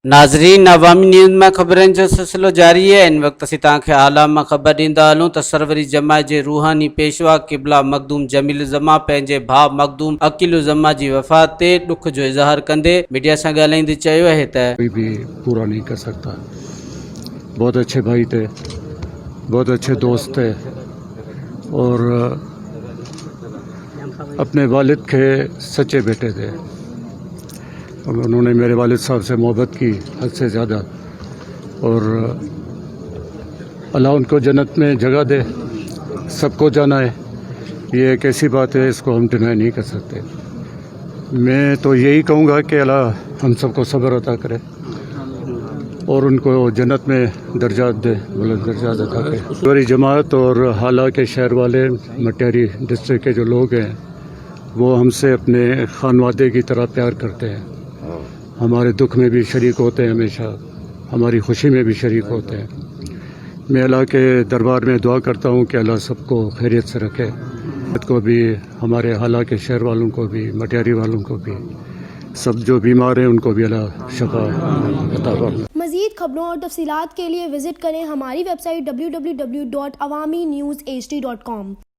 नाज़रीन, अवामी न्यूज़ में ख़बरनि जो सिलसिलो जारी है। इन वक्त असीं तव्हांखे आला मां ख़बर ॾींदा हलूं त सरवरी जमात जे रूहानी पेशवा क़िबला मखदूम जमील ज़मा पंहिंजे भाउ मखदूम अकील ज़मा जी वफ़ात ते ॾुख जो इज़हार कंदे मीडिया सां ॻाल्हाईंदे चयो आहे त कोई भी पूरा नहीं कर सकता। बहुत अच्छे भाई थे, बहुत अच्छे दोस्त थे और अपने वालिद के सच्चे बेटे थे। उन्होंने मेरे वालिद साहब से मोहब्बत की हद से ज़्यादा और अल्लाह उनको जन्नत में जगह दे। सबको जाना है, ये एक ऐसी बात है, इसको हम डिनाई नहीं कर सकते। मैं तो यही कहूँगा कि अल्लाह हम सबको सब्र अता करे और उनको जन्नत में दर्जात दे, बुलंद दर्जात अता करे। सरवरी जमात और हाला के शहर वाले मटियारी डिस्ट्रिक्ट के जो लोग हैं वो हमसे अपने खानवादे की तरह प्यार करते हैं। हमारे दुख में भी शरीक होते हैं, हमेशा हमारी खुशी में भी शरीक होते हैं। मैं अल्लाह के दरबार में दुआ करता हूँ कि अल्लाह सबको खैरियत से रखे, को भी, हमारे हाला के शहर वालों को भी, मटियारी वालों को भी, सब जो बीमार हैं उनको भी अल्लाह शफा अता फरमाए। मज़ीद खबरों और तफसीलात के लिए विजिट करें हमारी वेबसाइट www.awamiNewsHD.com।